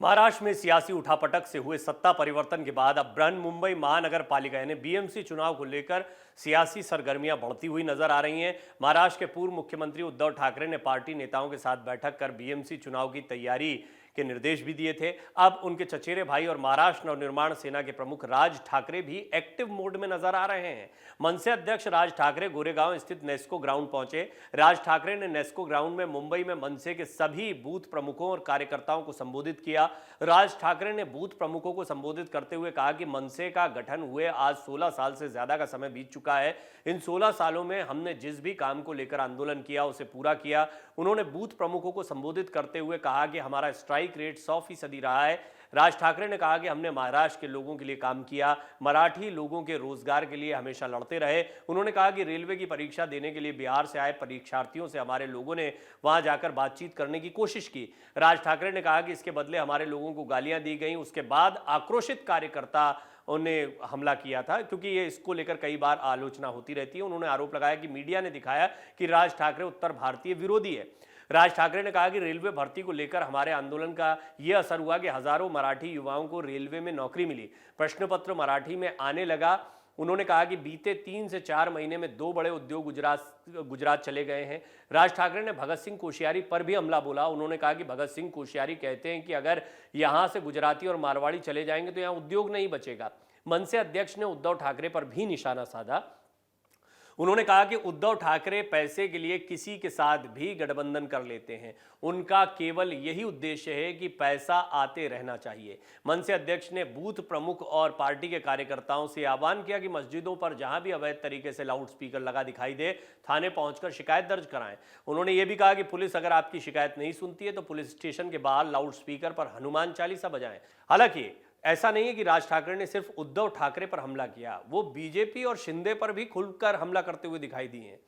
महाराष्ट्र में सियासी उठापटक से हुए सत्ता परिवर्तन के बाद अब बृहन्मुंबई महानगर पालिका यानी बीएमसी चुनाव को लेकर सियासी सरगर्मियां बढ़ती हुई नजर आ रही हैं। महाराष्ट्र के पूर्व मुख्यमंत्री उद्धव ठाकरे ने पार्टी नेताओं के साथ बैठक कर बीएमसी चुनाव की तैयारी के निर्देश भी दिए थे। अब उनके चचेरे भाई और महाराष्ट्र नवनिर्माण सेना के प्रमुख राज ठाकरे भी एक्टिव मोड में नजर आ रहे हैं। मनसे अध्यक्ष राज ठाकरे गोरेगांव स्थित नेस्को ग्राउंड पहुंचे। राज ठाकरे ने नेस्को ग्राउंड में मुंबई में मनसे के सभी बूथ प्रमुखों और कार्यकर्ताओं को संबोधित किया। राज ठाकरे ने बूथ प्रमुखों को संबोधित करते हुए कहा कि मनसे का गठन हुए आज 16 साल से ज्यादा का समय बीत चुका है। इन 16 सालों में हमने जिस भी काम को लेकर आंदोलन किया उसे पूरा किया। उन्होंने बूथ प्रमुखों को संबोधित करते हुए कहा कि हमारा स्ट्राइक रेट 100% रहा है। राज ठाकरे ने कहा कि हमने महाराष्ट्र के लोगों के लिए काम किया, मराठी लोगों के रोजगार के लिए हमेशा लड़ते रहे। उन्होंने कहा कि रेलवे की परीक्षा देने के लिए बिहार से आए परीक्षार्थियों से हमारे लोगों ने वहां जाकर बातचीत करने की कोशिश की। राज ठाकरे ने कहा कि इसके बदले हमारे लोगों को गालियां दी गई। उसके बाद आक्रोशित कार्यकर्ता उन्हें हमला किया था, क्योंकि ये इसको लेकर कई बार आलोचना होती रहती है। उन्होंने आरोप लगाया कि मीडिया ने दिखाया कि राज ठाकरे उत्तर भारतीय विरोधी है। राज ठाकरे ने कहा कि रेलवे भर्ती को लेकर हमारे आंदोलन का यह असर हुआ कि हजारों मराठी युवाओं को रेलवे में नौकरी मिली, प्रश्न पत्र मराठी में आने लगा। उन्होंने कहा कि बीते 3 से 4 महीने में 2 बड़े उद्योग गुजरात चले गए हैं। राज ठाकरे ने भगत सिंह कोश्यारी पर भी हमला बोला। उन्होंने कहा कि भगत सिंह कोश्यारी कहते हैं कि अगर यहां से गुजराती और मारवाड़ी चले जाएंगे तो यहां उद्योग नहीं बचेगा। मनसे अध्यक्ष ने उद्धव ठाकरे पर भी निशाना साधा। उन्होंने कहा कि उद्धव ठाकरे पैसे के लिए किसी के साथ भी गठबंधन कर लेते हैं। उनका केवल यही उद्देश्य है कि पैसा आते रहना चाहिए। मनसे अध्यक्ष ने बूथ प्रमुख और पार्टी के कार्यकर्ताओं से आह्वान किया कि मस्जिदों पर जहां भी अवैध तरीके से लाउड स्पीकर लगा दिखाई दे, थाने पहुंचकर शिकायत दर्ज कराएं। उन्होंने ये भी कहा कि पुलिस अगर आपकी शिकायत नहीं सुनती है तो पुलिस स्टेशन के बाहर लाउड स्पीकर पर हनुमान चालीसा बजाएं। हालांकि ऐसा नहीं है कि राज ठाकरे ने सिर्फ उद्धव ठाकरे पर हमला किया, वो बीजेपी और शिंदे पर भी खुलकर हमला करते हुए दिखाई दिए हैं।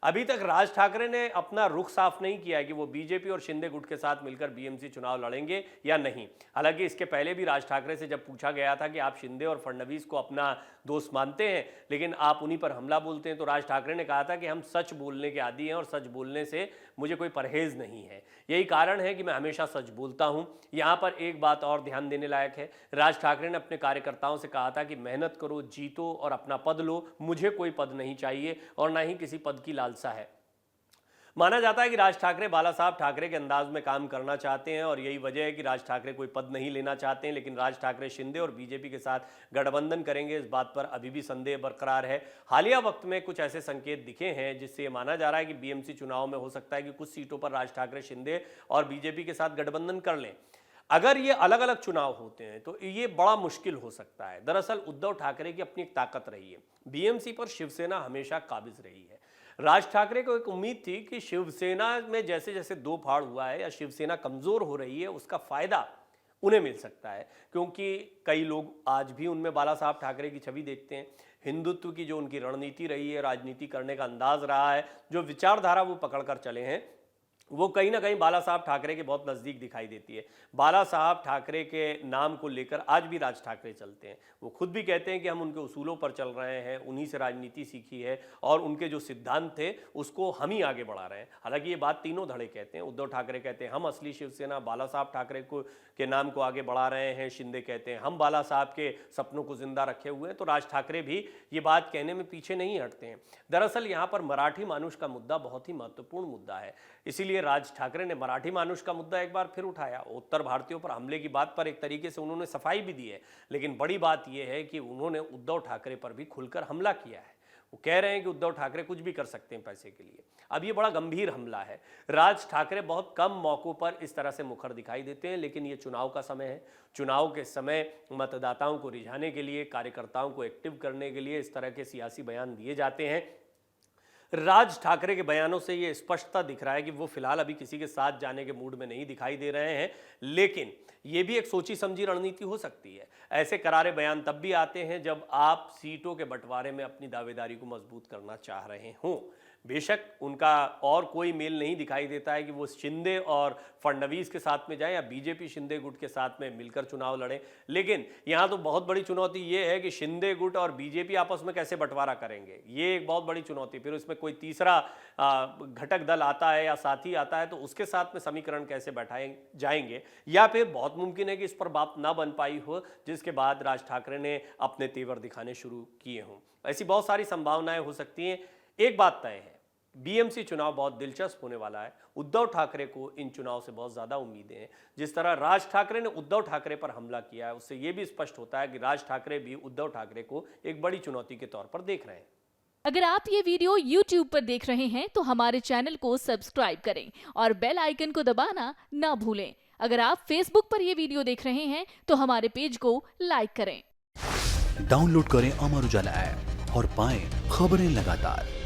अभी तक राज ठाकरे ने अपना रुख साफ नहीं किया है कि वो बीजेपी और शिंदे गुट के साथ मिलकर बीएमसी चुनाव लड़ेंगे या नहीं। हालांकि इसके पहले भी राज ठाकरे से जब पूछा गया था कि आप शिंदे और फडणवीस को अपना दोस्त मानते हैं लेकिन आप उन्हीं पर हमला बोलते हैं, तो राज ठाकरे ने कहा था कि हम सच बोलने के आदी हैं और सच बोलने से मुझे कोई परहेज नहीं है। यही कारण है कि मैं हमेशा सच बोलता हूं। यहां पर एक बात और ध्यान देने लायक है। राज ठाकरे ने अपने कार्यकर्ताओं से कहा था कि मेहनत करो, जीतो और अपना पद लो। मुझे कोई पद नहीं चाहिए और ना ही किसी पद की लालसा है। माना जाता है कि राज ठाकरे बाला साहब ठाकरे के अंदाज में काम करना चाहते हैं और यही वजह है कि राज ठाकरे कोई पद नहीं लेना चाहते हैं, लेकिन राज ठाकरे शिंदे और बीजेपी के साथ गठबंधन करेंगे, इस बात पर अभी भी संदेह बरकरार है। हालिया वक्त में कुछ ऐसे संकेत दिखे हैं जिससे ये माना जा रहा है कि बीएमसी चुनाव में हो सकता है कि कुछ सीटों पर राज ठाकरे शिंदे और बीजेपी के साथ गठबंधन कर लें। अगर ये अलग अलग चुनाव होते हैं तो ये बड़ा मुश्किल हो सकता है। दरअसल उद्धव ठाकरे की अपनी एक ताकत रही है, बीएमसी पर शिवसेना हमेशा काबिज रही है। राज ठाकरे को एक उम्मीद थी कि शिवसेना में जैसे जैसे दो फाड़ हुआ है या शिवसेना कमजोर हो रही है उसका फायदा उन्हें मिल सकता है, क्योंकि कई लोग आज भी उनमें बाला साहब ठाकरे की छवि देखते हैं। हिंदुत्व की जो उनकी रणनीति रही है, राजनीति करने का अंदाज रहा है, जो विचारधारा वो पकड़कर चले हैं, वो कहीं ना कहीं बाला साहब ठाकरे के बहुत नज़दीक दिखाई देती है। बाला साहब ठाकरे के नाम को लेकर आज भी राज ठाकरे चलते हैं। वो खुद भी कहते हैं कि हम उनके उसूलों पर चल रहे हैं, उन्हीं से राजनीति सीखी है और उनके जो सिद्धांत थे उसको हम ही आगे बढ़ा रहे हैं। हालांकि ये बात तीनों धड़े कहते हैं। उद्धव ठाकरे कहते हैं हम असली शिवसेना बाला साहब ठाकरे को के नाम को आगे बढ़ा रहे हैं, शिंदे कहते हैं हम बाला साहब के सपनों को जिंदा रखे हुए हैं, तो राज ठाकरे भी ये बात कहने में पीछे नहीं हटते हैं। दरअसल यहाँ पर मराठी मानुष का मुद्दा बहुत ही महत्वपूर्ण मुद्दा है, इसीलिए राज ठाकरे ने मराठी मानुष का मुद्दा एक बार फिर उठाया। उत्तर भारतीयों पर हमले की बात पर एक तरीके से उन्होंने सफाई भी दी है, लेकिन बड़ी बात यह है कि उन्होंने उद्धव ठाकरे पर भी खुलकर हमला किया है। वो कह रहे हैं कि उद्धव ठाकरे कुछ भी कर सकते हैं पैसे के लिए। अब ये बड़ा गंभीर हमला है। राज ठाकरे बहुत कम मौकों पर इस तरह से मुखर दिखाई देते हैं, लेकिन ये चुनाव का समय है। चुनाव के समय मतदाताओं को रिझाने के लिए, कार्यकर्ताओं को एक्टिव करने के लिए इस तरह के सियासी बयान दिए जाते हैं। राज ठाकरे के बयानों से ये स्पष्टता दिख रहा है कि वो फिलहाल अभी किसी के साथ जाने के मूड में नहीं दिखाई दे रहे हैं, लेकिन ये भी एक सोची समझी रणनीति हो सकती है। ऐसे करारे बयान तब भी आते हैं जब आप सीटों के बंटवारे में अपनी दावेदारी को मजबूत करना चाह रहे हों। बेशक उनका और कोई मेल नहीं दिखाई देता है कि वो शिंदे और फडणवीस के साथ में जाएं या बीजेपी शिंदे गुट के साथ में मिलकर चुनाव लड़ें, लेकिन यहाँ तो बहुत बड़ी चुनौती ये है कि शिंदे गुट और बीजेपी आपस में कैसे बंटवारा करेंगे, ये एक बहुत बड़ी चुनौती। फिर उसमें कोई तीसरा घटक दल आता है या साथी आता है तो उसके साथ में समीकरण कैसे बैठाए जाएंगे, या फिर बहुत मुमकिन है कि इस पर बात ना बन पाई हो, जिसके बाद राज ठाकरे ने अपने तेवर दिखाने शुरू किए हों। ऐसी बहुत सारी संभावनाएं हो सकती हैं। एक बात तय है, बीएमसी चुनाव बहुत दिलचस्प होने वाला है। उद्धव ठाकरे को इन चुनाव से बहुत ज्यादा उम्मीदें हैं। जिस तरह राज ठाकरे ने उद्धव ठाकरे पर हमला किया है, उससे यह भी स्पष्ट होता है कि राज ठाकरे भी उद्धव ठाकरे को एक बड़ी चुनौती के तौर पर देख रहे हैं। अगर आप ये वीडियो YouTube पर देख रहे हैं तो हमारे चैनल को सब्सक्राइब करें और बेल आइकन को दबाना ना भूलें। अगर आप Facebook पर ये वीडियो देख रहे हैं तो हमारे पेज को लाइक करें। डाउनलोड करें अमर उजाला ऐप और पाएं खबरें लगातार।